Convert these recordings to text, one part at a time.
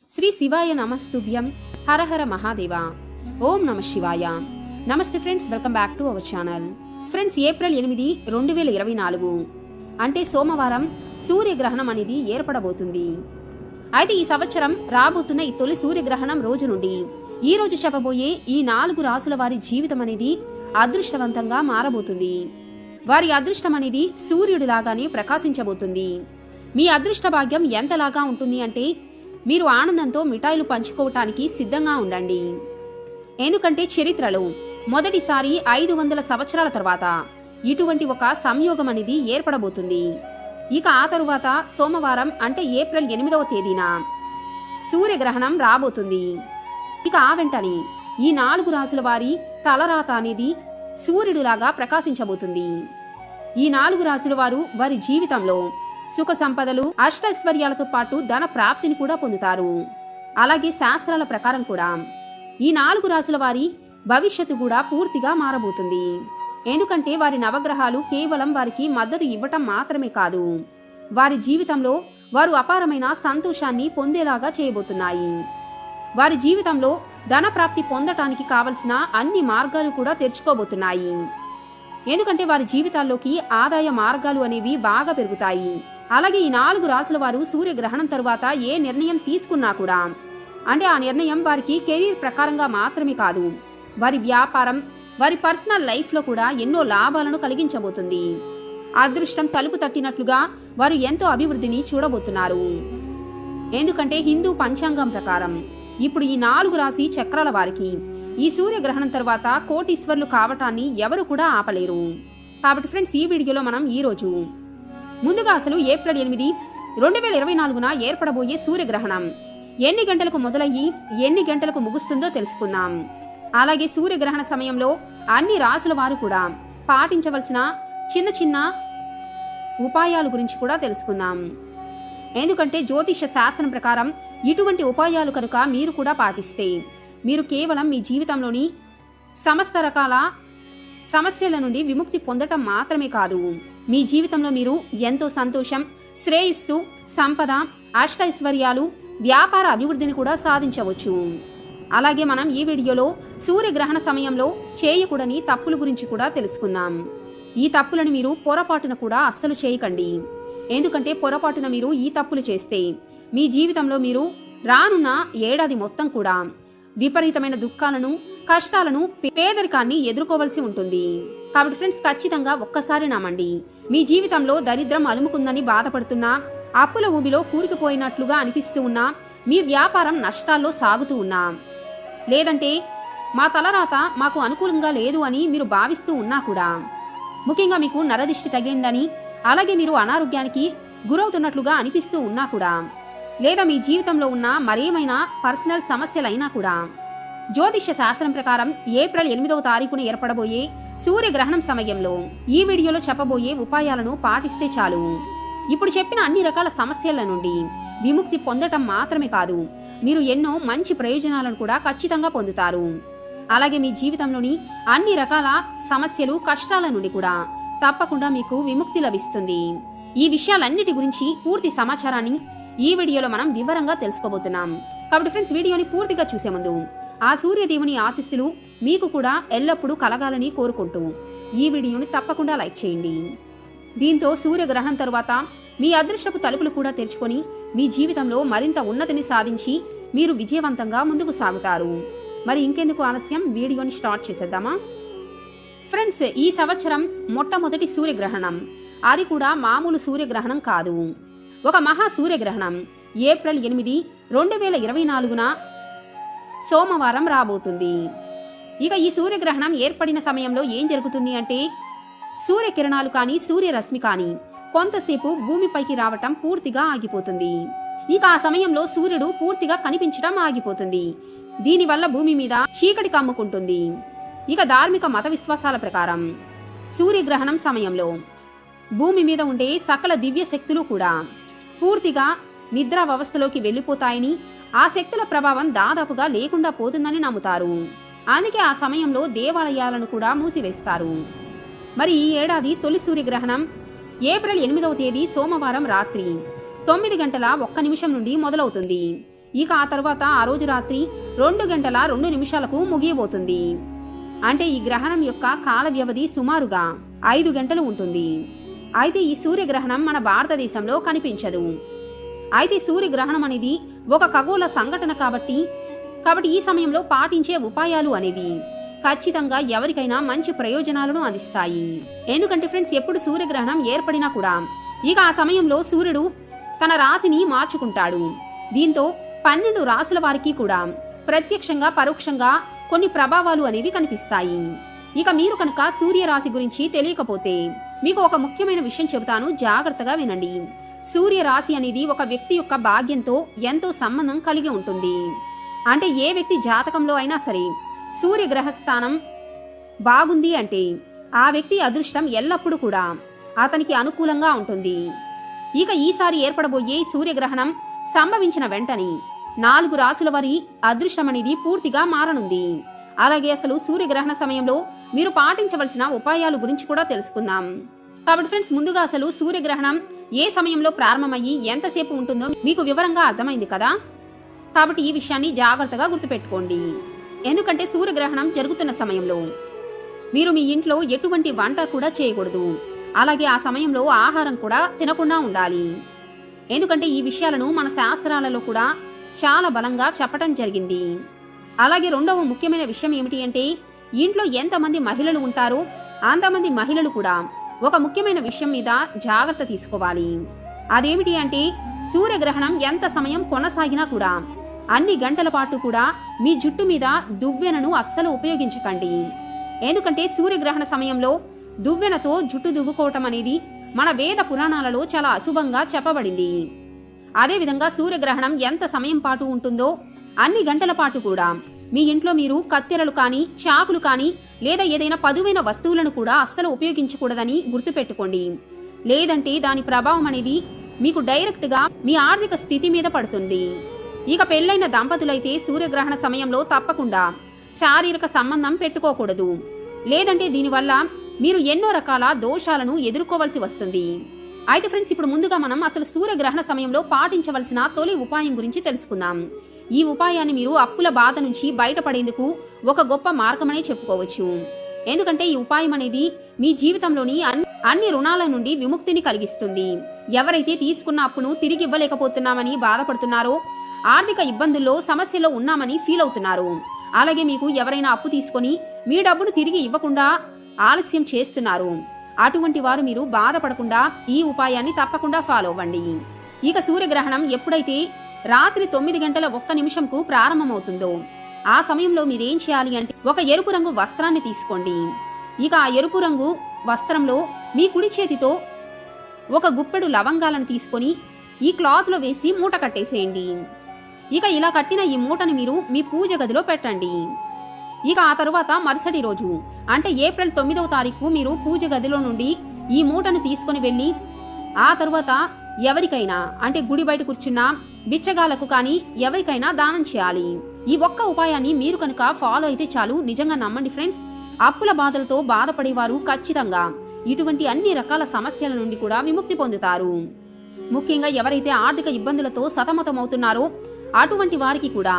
శ్రీ శివాయ నమస్తుభ్యం. హర హర మహాదేవ. ఓం నమ శివాయ. నమస్తే friends, welcome back to our channel. Friends, April 8, 2024 అంటే సోమవారం సూర్యగ్రహణం అనేది ఏర్పడబోతుంది. అయితే ఈ సంవత్సరం రాబోతున్న ఈ తొలి సూర్యగ్రహణం రోజు నుండి ఈ రోజు చెప్పబోయే ఈ 4 రాసుల వారి జీవితం అనేది అదృష్టవంతంగా మారబోతుంది. వారి అదృష్టం అనేది సూర్యుడిలాగానే ప్రకాశించబోతుంది. మీ అదృష్ట భాగ్యం ఎంతలాగా ఉంటుంది అంటే మీరు ఆనందంతో మిఠాయిలు పంచుకోవటానికి సిద్ధంగా ఉండండి. ఎందుకంటే చరిత్రలో మొదటిసారి 500 సంవత్సరాల తర్వాత ఇటువంటి ఒక సంయోగం అనేది ఏర్పడబోతుంది. ఇక ఆ తరువాత సోమవారం అంటే ఏప్రిల్ 8వ తేదీన సూర్యగ్రహణం రాబోతుంది. ఇక ఆ వెంటనే ఈ 4 రాసుల వారి తలరాత అనేది సూర్యుడిలాగా ప్రకాశించబోతుంది. ఈ 4 రాసుల వారు వారి జీవితంలో సుఖ సంపదలు, అష్టైశ్వర్యాలతో పాటు ధన ప్రాప్తిని కూడా పొందుతారు. అలాగే శాస్త్రాల ప్రకారం కూడా ఈ 4 రాసుల వారి భవిష్యత్తు కూడా పూర్తిగా మారబోతుంది. ఎందుకంటే వారి నవగ్రహాలు కేవలం వారికి మద్దతు ఇవ్వటం మాత్రమే కాదు, వారి జీవితంలో వారు అపారమైన సంతోషాన్ని పొందేలాగా చేయబోతున్నాయి. వారి జీవితంలో ధన ప్రాప్తి పొందటానికి కావలసిన అన్ని మార్గాలు కూడా తెరుచుకోబోతున్నాయి. ఎందుకంటే వారి జీవితాల్లోకి ఆదాయ మార్గాలు అనేవి బాగా పెరుగుతాయి. అలాగే ఈ 4 రాసుల వారు సూర్యగ్రహణం తరువాత ఏ నిర్ణయం తీసుకున్నా కూడా అంటే ఆ నిర్ణయం వారికి కెరీర్ ప్రకారంగా మాత్రమే కాదు, వారి వ్యాపారం, వారి పర్సనల్ లైఫ్లో కూడా ఎన్నో లాభాలను కలిగించబోతుంది. అదృష్టం తలుపు తట్టినట్లుగా వారు ఎంతో అభివృద్ధిని చూడబోతున్నారు. ఎందుకంటే హిందూ పంచాంగం ప్రకారం ఇప్పుడు ఈ 4 రాశి చక్రాల వారికి ఈ సూర్యగ్రహణం తర్వాత కోటీశ్వర్లు కావటాన్ని ఎవరు కూడా ఆపలేరు. కాబట్టి ఫ్రెండ్స్, ఈ వీడియోలో మనం ఈరోజు ముందుగా అసలు ఏప్రిల్ 8, 2024 ఏర్పడబోయే సూర్యగ్రహణం ఎన్ని గంటలకు మొదలయ్యి ఎన్ని గంటలకు ముగుస్తుందో తెలుసుకుందాం. అలాగే సూర్యగ్రహణ సమయంలో అన్ని రాసుల వారు కూడా పాటించవలసిన చిన్న చిన్న ఉపాయాల గురించి కూడా తెలుసుకుందాం. ఎందుకంటే జ్యోతిష శాస్త్రం ప్రకారం ఇటువంటి ఉపాయాలు కనుక మీరు కూడా పాటిస్తే మీరు కేవలం మీ జీవితంలోని సమస్త రకాల సమస్యల నుండి విముక్తి పొందటం మాత్రమే కాదు, మీ జీవితంలో మీరు ఎంతో సంతోషం, శ్రేయస్సు, సంపద, అష్టైశ్వర్యాలు, వ్యాపార అభివృద్ధిని కూడా సాధించవచ్చు. అలాగే మనం ఈ వీడియోలో సూర్యగ్రహణ సమయంలో చేయకూడని తప్పుల గురించి కూడా తెలుసుకుందాం. ఈ తప్పులను మీరు పొరపాటున కూడా అస్సలు చేయకండి. ఎందుకంటే పొరపాటున మీరు ఈ తప్పులు చేస్తే మీ జీవితంలో మీరు రానున్న ఏడాది మొత్తం కూడా విపరీతమైన దుఃఖాలను, కష్టాలను, పేదరికాన్ని ఎదుర్కోవలసి ఉంటుంది. కాబట్టి ఫ్రెండ్స్, ఖచ్చితంగా ఒక్కసారి నమ్మండి. మీ జీవితంలో దరిద్రం అలుముకుందని బాధపడుతున్నా, అప్పుల ఊబిలో కూరుకుపోయినట్లుగా అనిపిస్తూ ఉన్నా, మీ వ్యాపారం నష్టాల్లో సాగుతూ ఉన్నా, లేదంటే మా తలరాత మాకు అనుకూలంగా లేదు అని మీరు భావిస్తూ ఉన్నా కూడా, ముఖ్యంగా మీకు నరదిష్టి తగిలిందని, అలాగే మీరు అనారోగ్యానికి గురవుతున్నట్లుగా అనిపిస్తూ ఉన్నా కూడా, లేదా మీ జీవితంలో ఉన్న మరేమైనా పర్సనల్ సమస్యలైనా కూడా జ్యోతిష్య శాస్త్రం ప్రకారం ఏప్రిల్ 8వ తారీఖున ఏర్పడబోయే సూర్యగ్రహణం సమయంలో ఈ వీడియోలో చెప్పబోయే ఉపాయాలను పాటిస్తే చాలు. ఇప్పుడు చెప్పిన అన్ని రకాల సమస్యల నుండి విముక్తి పొందటం మాత్రమే కాదు, మీరు ఎన్నో మంచి ప్రయోజనాలను కూడా ఖచ్చితంగా పొందుతారు. అలాగే మీ జీవితంలోని అన్ని రకాల సమస్యలు, కష్టాల నుండి కూడా తప్పకుండా మీకు విముక్తి లభిస్తుంది. ఈ విషయాలన్నిటి గురించి పూర్తి సమాచారాన్ని ఈ వీడియోలో మనం వివరంగా తెలుసుకోబోతున్నాం. కాబట్టి ఫ్రెండ్స్, వీడియోని పూర్తిగా చూసే ముందు ఆ సూర్యదేవుని ఆశీస్సులు మీకు కూడా ఎల్లప్పుడూ కలగాలని కోరుకుంటూ ఈ వీడియోని తప్పకుండా లైక్ చేయండి. దీంతో సూర్యగ్రహణం తరువాత మీ అదృష్టపు తలుపులు కూడా తెరుచుకొని మీ జీవితంలో మరింత ఉన్నతిని సాధించి మీరు విజయవంతంగా ముందుకు సాగుతారు. మరి ఇంకెందుకు ఆలస్యం, వీడియోని స్టార్ట్ చేసేద్దామా? ఫ్రెండ్స్, ఈ సంవత్సరం మొట్టమొదటి సూర్యగ్రహణం, అది కూడా మామూలు సూర్యగ్రహణం కాదు, ఒక మహా సూర్యగ్రహణం ఏప్రిల్ 8, 2024 సోమవారం రాబోతుంది. ఇక ఈ సూర్యగ్రహణం ఏర్పడిన సమయంలో ఏం జరుగుతుంది అంటే సూర్యకిరణాలు కానీ, సూర్యరశ్మి కానీ కొంతసేపు భూమిపైకి రావటం పూర్తిగా ఆగిపోతుంది. ఇక ఆ సమయంలో సూర్యుడు పూర్తిగా కనిపించడం ఆగిపోతుంది. దీనివల్ల భూమి మీద చీకటి కమ్ముకుంటుంది. ఇక ధార్మిక మత విశ్వాసాల ప్రకారం సూర్యగ్రహణం సమయంలో భూమి మీద ఉండే సకల దివ్య శక్తులు కూడా పూర్తిగా నిద్రా వ్యవస్థలోకి వెళ్ళిపోతాయని, ఆ శక్తుల ప్రభావం దాదాపుగా లేకుండా పోతుందని నమ్ముతారు. అందుకే ఆ సమయంలో దేవాలయాలను కూడా మూసివేస్తారు. మరి ఈ ఏడాది తొలి సూర్యగ్రహణం ఏప్రిల్ 8వ తేదీ సోమవారం రాత్రి 9 గంటల 1 నిమిషం నుండి మొదలవుతుంది. ఇక ఆ తర్వాత ఆ రోజు రాత్రి 2 గంటల 2 నిమిషాలకు ముగియబోతుంది. అంటే ఈ గ్రహణం యొక్క కాల వ్యవధి సుమారుగా 5 గంటలు ఉంటుంది. అయితే ఈ సూర్యగ్రహణం మన భారతదేశంలో కనిపించదు. అయితే సూర్యగ్రహణం అనేది ఒక ఖగోళ సంఘటన కాబట్టి ఈ సమయంలో పాటించే ఉపాయాలు అనేవి ఖచ్చితంగా ఎవరికైనా మంచి ప్రయోజనాలను అందిస్తాయి. ఎందుకంటే ఫ్రెండ్స్, ఎప్పుడు సూర్యగ్రహణం ఏర్పడినా కూడా ఇక ఆ సమయంలో సూర్యుడు తన రాశిని మార్చుకుంటాడు. దీంతో 12 రాశుల వారికి కూడా ప్రత్యక్షంగా పరోక్షంగా కొన్ని ప్రభావాలు అనేవి కనిపిస్తాయి. ఇక మీరు కనుక సూర్య రాశి గురించి తెలియకపోతే మీకు ఒక ముఖ్యమైన విషయం చెబుతాను, జాగ్రత్తగా వినండి. సూర్య రాశి అనేది ఒక వ్యక్తి యొక్క భాగ్యంతో ఎంతో సంబంధం కలిగి ఉంటుంది. అంటే ఏ వ్యక్తి జాతకంలో అయినా సరే సూర్యగ్రహస్థానం బాగుంది అంటే ఆ వ్యక్తి అదృష్టం ఎల్లప్పుడూ కూడా అతనికి అనుకూలంగా ఉంటుంది. ఇక ఈసారి ఏర్పడబోయే సూర్యగ్రహణం సంభవించిన వెంటనే 4 రాశుల వారి అదృష్టం అనేది పూర్తిగా మారనుంది. అలాగే అసలు సూర్యగ్రహణ సమయంలో మీరు పాటించవలసిన ఉపాయాల గురించి కూడా తెలుసుకుందాం. కాబట్టి ఫ్రెండ్స్, ముందుగా అసలు సూర్యగ్రహణం ఏ సమయంలో ప్రారంభమయ్యి ఎంతసేపు ఉంటుందో మీకు వివరంగా అర్థమైంది కదా. కాబట్టి ఈ విషయాన్ని జాగ్రత్తగా గుర్తుపెట్టుకోండి. ఎందుకంటే సూర్యగ్రహణం జరుగుతున్న సమయంలో మీరు మీ ఇంట్లో ఎటువంటి వంట కూడా చేయకూడదు. అలాగే ఆ సమయంలో ఆహారం కూడా తినకుండా ఉండాలి. ఎందుకంటే ఈ విషయాలను మన శాస్త్రాలలో కూడా చాలా బలంగా చెప్పడం జరిగింది. అలాగే రెండవ ముఖ్యమైన విషయం ఏమిటి అంటే, ఇంట్లో ఎంతమంది మహిళలు ఉంటారో అంతమంది మహిళలు కూడా ఒక ముఖ్యమైన విషయం మీద జాగ్రత్త తీసుకోవాలి. అదేమిటి అంటే, సూర్యగ్రహణం ఎంత సమయం కొనసాగినా కూడా అన్ని గంటల పాటు కూడా మీ జుట్టు మీద దువ్వెనను అస్సలు ఉపయోగించకండి. ఎందుకంటే సూర్యగ్రహణ సమయంలో దువ్వెనతో జుట్టు దువ్వుకోవటం అనేది మన వేద పురాణాలలో చాలా అశుభంగా చెప్పబడింది. అదేవిధంగా సూర్యగ్రహణం ఎంత సమయం పాటు ఉంటుందో అన్ని గంటల పాటు కూడా మీ ఇంట్లో మీరు కత్తెరలు కానీ చాకులు కానీ లేదా ఏదైనా పదువైన వస్తువులను కూడా అస్సలు ఉపయోగించకూడదని గుర్తుపెట్టుకోండి. లేదంటే దాని ప్రభావం అనేది మీకు డైరెక్ట్గా మీ ఆర్థిక స్థితి మీద పడుతుంది. ఇక పెళ్లైన దంపతులైతే సూర్యగ్రహణ సమయంలో తప్పకుండా శారీరక సంబంధం పెట్టుకోకూడదు. లేదంటే దీనివల్ల మీరు ఎన్నో రకాల దోషాలను ఎదుర్కోవలసి వస్తుంది. అయితే ఫ్రెండ్స్, ఇప్పుడు ముందుగా మనం అసలు సూర్యగ్రహణ సమయంలో పాటించవలసిన తొలి ఉపాయం గురించి తెలుసుకుందాం. ఈ ఉపాయాన్ని మీరు అప్పుల బాధ నుంచి బయటపడేందుకు ఒక గొప్ప మార్గమనే చెప్పుకోవచ్చు. ఎందుకంటే ఈ ఉపాయం అనేది మీ జీవితంలోని అన్ని రుణాల నుండి విముక్తిని కలిగిస్తుంది. ఎవరైతే తీసుకున్న అప్పును తిరిగి ఇవ్వలేకపోతున్నామని బాధపడుతున్నారో, ఆర్థిక ఇబ్బందుల్లో సమస్యలో ఉన్నామని ఫీల్ అవుతున్నారు, అలాగే మీకు ఎవరైనా అప్పు తీసుకొని మీ డబ్బును తిరిగి ఇవ్వకుండా ఆలస్యం చేస్తున్నారు, అటువంటి వారు మీరు బాధపడకుండా ఈ ఉపాయాన్ని తప్పకుండా ఫాలో అవ్వండి. ఇక సూర్యగ్రహణం ఎప్పుడైతే రాత్రి 9:01 ప్రారంభమవుతుందో ఆ సమయంలో మీరేం చేయాలి అంటే, ఒక ఎరుపు రంగు వస్త్రాన్ని తీసుకోండి. ఇక ఆ ఎరుపు రంగు వస్త్రంలో మీ కుడి చేతితో ఒక గుప్పెడు లవంగాలను తీసుకొని ఈ క్లాత్లో వేసి మూట కట్టేసేయండి. ఇక ఇలా కట్టిన ఈ మూటని మీరు మీ పూజ గదిలో పెట్టండి. ఇక ఆ తరువాత మరుసటి రోజు అంటే ఏప్రిల్ 9వ తారీఖు మీరు పూజ గదిలో నుండి ఈ మూటను తీసుకుని వెళ్ళి ఆ తరువాత ఎవరికైనా అంటే గుడి బయట కూర్చున్న బిచ్చగాలకు కానీ ఎవరికైనా దానం చేయాలి. ఈ ఒక్క ఉపాయాన్ని మీరు కనుక ఫాలో అయితే చాలు. నిజంగా నమ్మండి ఫ్రెండ్స్, అప్పుల బాధలతో బాధపడేవారు ఖచ్చితంగా ఇటువంటి అన్ని రకాల సమస్యల నుండి కూడా విముక్తి పొందుతారు. ముఖ్యంగా ఎవరైతే ఆర్థిక ఇబ్బందులతో సతమతమవుతున్నారో అటువంటి వారికి కూడా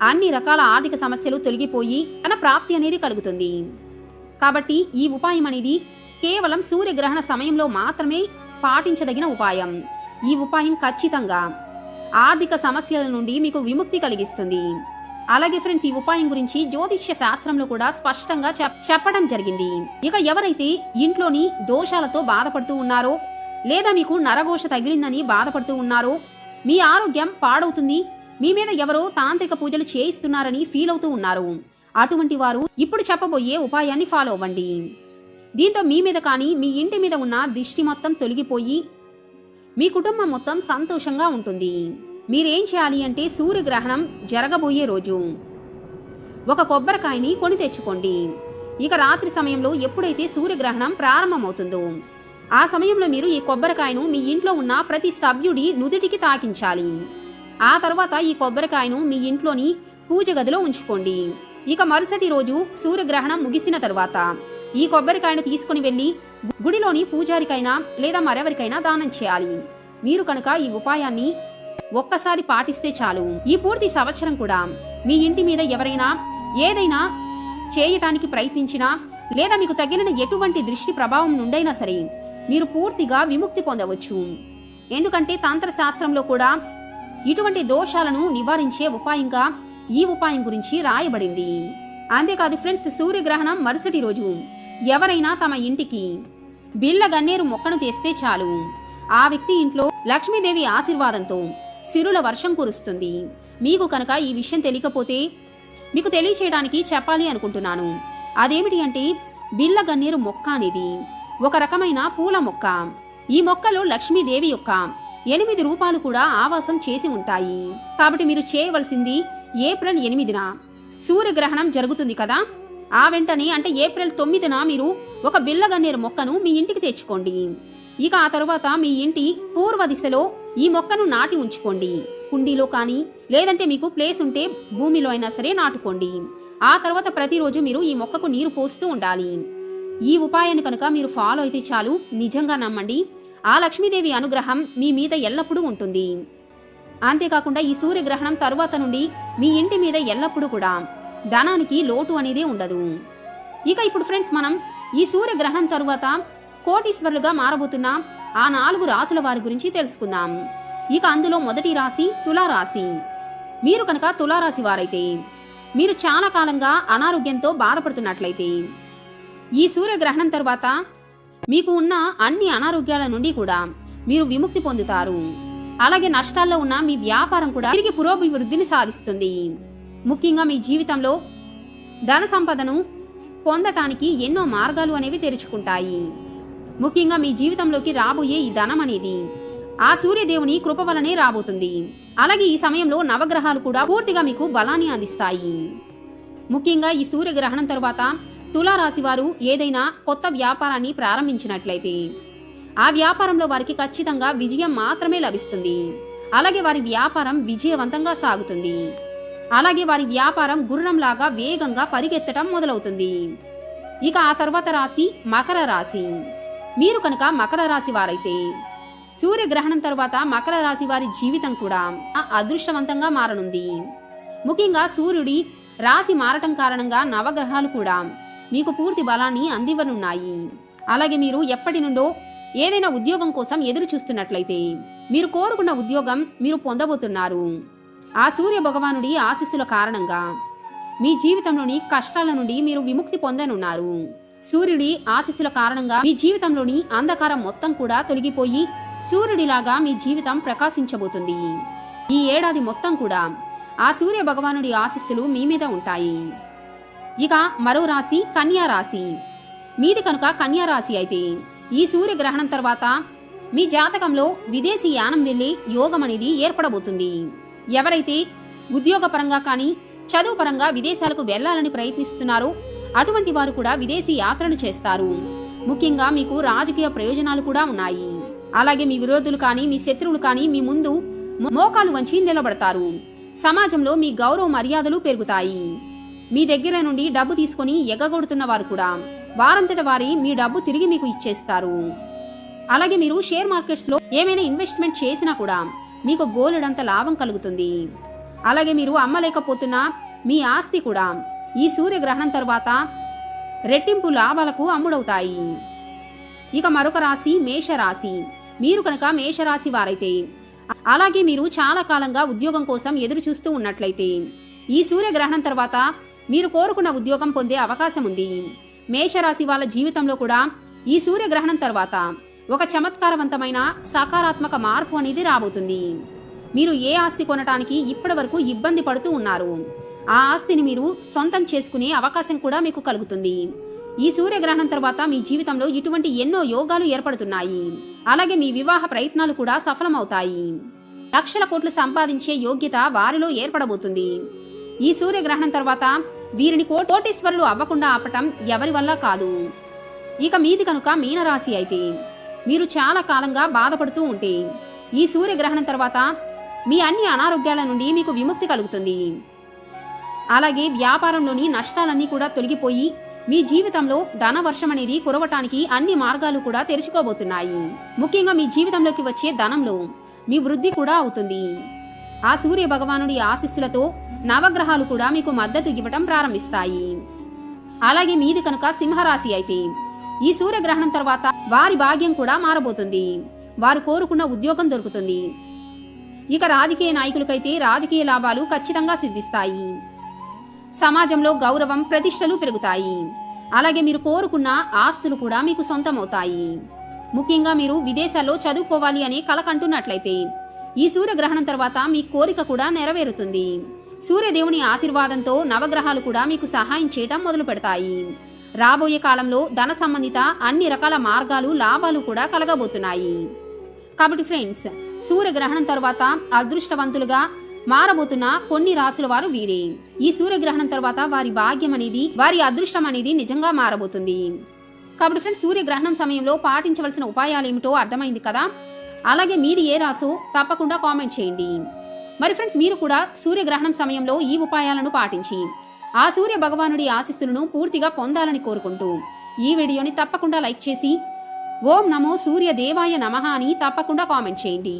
అన్ని రకాల ఆర్థిక సమస్యలు తొలగిపోయి ధన ప్రాప్తి అనేది కలుగుతుంది. కాబట్టి ఈ ఉపాయం అనేది కేవలం సూర్యగ్రహణ సమయంలో మాత్రమే పాటించదగిన ఉపాయం. ఈ ఉపాయం ఖచ్చితంగా ఆర్థిక సమస్యల నుండి మీకు విముక్తి కలిగిస్తుంది. అలాగే ఫ్రెండ్స్, ఈ ఉపాయం గురించి జ్యోతిష్య శాస్త్రంలో కూడా స్పష్టంగా చెప్పడం జరిగింది. ఇక ఎవరైతే ఇంట్లోని దోషాలతో బాధపడుతూ ఉన్నారో లేదా మీకు నరఘోష తగిలిందని బాధపడుతూ ఉన్నారో, మీ ఆరోగ్యం పాడవుతుంది, మీ మీద ఎవరో తాంత్రిక పూజలు చేయిస్తున్నారని ఫీల్ అవుతూ ఉన్నారు, అటువంటి వారు ఇప్పుడు చెప్పబోయే ఉపాయాన్ని ఫాలో అవ్వండి. దీంతో మీ మీద కానీ మీ ఇంటి మీద ఉన్న దిష్టి మొత్తం తొలగిపోయి మీ కుటుంబం మొత్తం సంతోషంగా ఉంటుంది. మీరేం చేయాలి అంటే, సూర్యగ్రహణం జరగబోయే రోజు ఒక కొబ్బరికాయని కొని తెచ్చుకోండి. ఇక రాత్రి సమయంలో ఎప్పుడైతే సూర్యగ్రహణం ప్రారంభమవుతుందో ఆ సమయంలో మీరు ఈ కొబ్బరికాయను మీ ఇంట్లో ఉన్న ప్రతి సభ్యుడి నుదుటికి తాకించాలి. ఆ తర్వాత ఈ కొబ్బరికాయను మీ ఇంట్లోని పూజ గదిలో ఉంచుకోండి. ఇక మరుసటి రోజు సూర్యగ్రహణం ముగిసిన తరువాత ఈ కొబ్బరికాయను తీసుకుని వెళ్ళి గుడిలోని పూజారికైనా లేదా మరెవరికైనా దానం చేయాలి. మీరు కనుక ఈ ఉపాయాన్ని ఒక్కసారి పాటిస్తే చాలు. ఈ పూర్తి సంవత్సరం కూడా మీ ఇంటి మీద ఎవరైనా ఏదైనా చేయటానికి ప్రయత్నించినా లేదా మీకు తగిలిన ఎటువంటి దృష్టి ప్రభావం నుండైనా సరే మీరు పూర్తిగా విముక్తి పొందవచ్చు. ఎందుకంటే తంత్రశాస్త్రంలో కూడా ఇటువంటి దోషాలను నివారించే ఉపాయంగా ఈ ఉపాయం గురించి రాయబడింది. అంతేకాదు ఫ్రెండ్స్, సూర్యగ్రహణం మరుసటి రోజు ఎవరైనా తమ ఇంటికి బిళ్ళ గన్నేరు మొక్కను తెస్తే చాలు, ఆ వ్యక్తి ఇంట్లో లక్ష్మీదేవి ఆశీర్వాదంతో సిరుల వర్షం కురుస్తుంది. మీకు కనుక ఈ విషయం తెలియకపోతే మీకు తెలియచేయడానికి చెప్పాలి అనుకుంటున్నాను. అదేమిటి అంటే, బిళ్ళ గన్నేరు మొక్క అనేది ఒక రకమైన పూల మొక్క. ఈ మొక్కలో లక్ష్మీదేవి యొక్క 8 రూపాలు కూడా ఆవాసం చేసి ఉంటాయి. కాబట్టి మీరు చేయవలసింది ఏప్రిల్ 8న సూర్యగ్రహణం జరుగుతుంది కదా, ఆ వెంటనే అంటే ఏప్రిల్ 9న మీరు ఒక బిళ్ళ గన్నేరు మొక్కను మీ ఇంటికి తెచ్చుకోండి. ఇక ఆ తరువాత మీ ఇంటి పూర్వ దిశలో ఈ మొక్కను నాటి ఉంచుకోండి. కుండీలో కానీ లేదంటే మీకు ప్లేస్ ఉంటే భూమిలో అయినా సరే నాటుకోండి. ఆ తర్వాత ప్రతిరోజు మీరు ఈ మొక్కకు నీరు పోస్తూ ఉండాలి. ఈ ఉపాయాన్ని కనుక మీరు ఫాలో అయితే చాలు, నిజంగా నమ్మండి, ఆ లక్ష్మీదేవి అనుగ్రహం మీ మీద ఎల్లప్పుడూ ఉంటుంది. అంతేకాకుండా ఈ సూర్యగ్రహణం తరువాత నుండి మీ ఇంటి మీద ఎల్లప్పుడూ కూడా ధనానికి లోటు అనేది ఉండదు. ఇక ఇప్పుడు ఫ్రెండ్స్, మనం ఈ సూర్యగ్రహణం తరువాత కోటీశ్వరులుగా మారబోతున్న ఆ 4 రాసుల వారి గురించి తెలుసుకుందాం. ఇక అందులో మొదటి రాశి తులారాశి. మీరు కనుక తులారాశి వారైతే మీరు చాలా కాలంగా అనారోగ్యంతో బాధపడుతున్నట్లయితే ఈ సూర్యగ్రహణం తరువాత మీకు ఉన్న అన్ని అనారోగ్యాల నుండి కూడా మీరు విముక్తి పొందుతారు. అలాగే నష్టాల్లో ఉన్న మీ వ్యాపారం కూడా తిరిగి పురోభివృద్ధిని సాధిస్తుంది. ముఖ్యంగా మీ జీవితంలో ధన సంపదను పొందటానికి ఎన్నో మార్గాలు అనేవి తెరుచుకుంటాయి. ముఖ్యంగా మీ జీవితంలోకి రాబోయే ఈ ధనం అనేది ఆ సూర్యదేవుని కృప వలనే రాబోతుంది. అలాగే ఈ సమయంలో నవగ్రహాలు కూడా పూర్తిగా మీకు బలాన్ని అందిస్తాయి. ముఖ్యంగా ఈ సూర్యగ్రహణం తరువాత తులారాశి వారు ఏదైనా కొత్త వ్యాపారాన్ని ప్రారంభించినట్లయితే ఆ వ్యాపారంలో వారికి ఖచ్చితంగా విజయం మాత్రమే లభిస్తుంది. అలాగే వారి వ్యాపారం విజయవంతంగా సాగుతుంది. అలాగే వారి వ్యాపారం గుర్రంలాగా వేగంగా పరిగెత్తడం మొదలవుతుంది. ఇక ఆ తర్వాత రాశి మకర రాశి. మీరు కనుక మకర రాశి వారైతే సూర్యగ్రహణం తరువాత మకర రాశి వారి జీవితం కూడా అదృష్టవంతంగా మారనుంది. ముఖ్యంగా సూర్యుడి రాశి మారటం కారణంగా నవగ్రహాలు కూడా మీకు పూర్తి బలాన్ని అందివ్వనున్నాయి. అలాగే మీరు ఎప్పటి నుండో ఏదైనా ఉద్యోగం కోసం ఎదురు చూస్తున్నట్లయితే మీరు కోరుకున్న ఉద్యోగం మీరు పొందబోతున్నారు. ఆ సూర్య భగవానుడి ఆశీస్సుల కారణంగా మీ జీవితంలోని కష్టాల నుండి మీరు విముక్తి పొందనున్నారు. సూర్యుడి ఆశీస్సుల కారణంగా మీ జీవితంలోని అంధకారం మొత్తం కూడా తొలగిపోయి సూర్యుడిలాగా మీ జీవితం ప్రకాశించబోతుంది. ఈ ఏడాది మొత్తం కూడా ఆ సూర్య భగవానుడి ఆశీస్సులు మీ మీద ఉంటాయి. ఇక మరో రాశి కన్యా రాశి. మీది కనుక కన్యా రాశి అయితే ఈ సూర్యగ్రహణం తర్వాత మీ జాతకంలో విదేశీ యానం వెళ్లే యోగం అనేది ఏర్పడబోతుంది. ఎవరైతే ఉద్యోగపరంగా కానీ చదువు పరంగా విదేశాలకు వెళ్లాలని ప్రయత్నిస్తున్నారో అటువంటి వారు కూడా విదేశీ యాత్రలు చేస్తారు. ముఖ్యంగా మీకు రాజకీయ ప్రయోజనాలు కూడా ఉన్నాయి. అలాగే మీ విరోధులు కానీ మీ శత్రువులు కానీ మీ ముందు మోకాలు వంచి నిలబడతారు. సమాజంలో మీ గౌరవ మర్యాదలు పెరుగుతాయి. మీ దగ్గర నుండి డబ్బు తీసుకొని ఎగగొడుతున్న వారు కూడా వారంతట వారి మీ డబ్బు తిరిగి మీకు ఇచ్చేస్తారు. అలాగే మీరు షేర్ మార్కెట్స్ లో ఏమైనా ఇన్వెస్ట్మెంట్ చేసినా కూడా మీకు బోలెడంత లాభం కలుగుతుంది. అలాగే మీరు అమ్మలేకపోతున్న మీ ఆస్తి కూడా ఈ సూర్యగ్రహణం తర్వాత రెట్టింపు లాభాలకు అమ్ముడవుతాయి. ఇక మరొక రాశి మేషరాశి. మీరు కనుక మేషరాశి వారైతే అలాగే మీరు చాలా కాలంగా ఉద్యోగం కోసం ఎదురు చూస్తూ ఉన్నట్లయితే ఈ సూర్యగ్రహణం తర్వాత మీరు కోరుకున్న ఉద్యోగం పొందే అవకాశం ఉంది. మేషరాశి వాళ్ళ జీవితంలో కూడా ఈ సూర్యగ్రహణం తర్వాత ఒక చమత్కారవంతమైన సకారాత్మక మార్పు అనేది రాబోతుంది. మీరు ఏ ఆస్తి కొనటానికి ఇప్పటి వరకు ఇబ్బంది పడుతూ ఉన్నారు, ఆ ఆస్తిని మీరు సొంతం చేసుకునే అవకాశం కూడా మీకు కలుగుతుంది. ఈ సూర్యగ్రహణం తర్వాత మీ జీవితంలో ఇటువంటి ఎన్నో యోగాలు ఏర్పడుతున్నాయి. అలాగే మీ వివాహ ప్రయత్నాలు కూడా సఫలమవుతాయి. లక్షల కోట్లు సంపాదించే యోగ్యత వారిలో ఏర్పడబోతుంది. ఈ సూర్యగ్రహణం తర్వాత వీరిని కోటీశ్వరులు అవ్వకుండా ఆపటం ఎవరి వల్ల కాదు. ఇక మీది కనుక మీనరాశి అయితే మీరు చాలా కాలంగా బాధపడుతూ ఉంటే ఈ సూర్యగ్రహణం తర్వాత మీ అన్ని అనారోగ్యాల నుండి మీకు విముక్తి కలుగుతుంది. అలాగే వ్యాపారంలోని నష్టాలన్నీ కూడా తొలగిపోయి మీ జీవితంలో ధన వర్షం అనేది కురవటానికి అన్ని మార్గాలు కూడా తెరుచుకోబోతున్నాయి. ముఖ్యంగా మీ జీవితంలోకి వచ్చే ధనంలో మీ వృద్ధి కూడా అవుతుంది. ఆ సూర్య భగవానుడి ఆశీస్సులతో నవగ్రహాలు కూడా మీకు మద్దతు ఇవ్వటం ప్రారంభిస్తాయి. అలాగే మీది కనుక సింహరాశి అయితే ఈ సూర్యగ్రహణం తర్వాత వారి భాగ్యం కూడా మారబోతుంది. వారు కోరుకున్న ఉద్యోగం దొరుకుతుంది. ఇక రాజకీయ నాయకులకైతే రాజకీయ లాభాలు ఖచ్చితంగా సిద్ధిస్తాయి. సమాజంలో గౌరవం ప్రతిష్టలు పెరుగుతాయి. అలాగే మీరు కోరుకున్న ఆస్తులు కూడా మీకు సొంతమవుతాయి. ముఖ్యంగా మీరు విదేశాల్లో చదువుకోవాలి అనే కల కంటున్నట్లయితే ఈ సూర్యగ్రహణం తర్వాత మీ కోరిక కూడా నెరవేరుతుంది. సూర్యదేవుని ఆశీర్వాదంతో నవగ్రహాలు కూడా మీకు సహాయం చేయటం మొదలు పెడతాయి. రాబోయే కాలంలో ధన సంబంధిత అన్ని రకాల మార్గాలు లాభాలు కూడా కలగబోతున్నాయి. కాబట్టి ఫ్రెండ్స్, సూర్యగ్రహణం తర్వాత అదృష్టవంతులుగా మారబోతున్న కొన్ని రాసుల వారు వీరే. ఈ సూర్యగ్రహణం తర్వాత వారి భాగ్యం అనేది, వారి అదృష్టం అనేది నిజంగా మారబోతుంది. కాబట్టి ఫ్రెండ్స్, సూర్యగ్రహణం సమయంలో పాటించవలసిన ఉపాయాలు ఏమిటో అర్థమైంది కదా. అలాగే మీది ఏ రాసో తప్పకుండా కామెంట్ చేయండి. మరి ఫ్రెండ్స్, మీరు కూడా సూర్యగ్రహణం సమయంలో ఈ ఉపాయాలను పాటించి ఆ సూర్య భగవానుడి ఆశీస్సులను పూర్తిగా పొందాలని కోరుకుంటూ ఈ వీడియోని తప్పకుండా లైక్ చేసి ఓం నమో సూర్య దేవాయ నమః అని తప్పకుండా కామెంట్ చేయండి.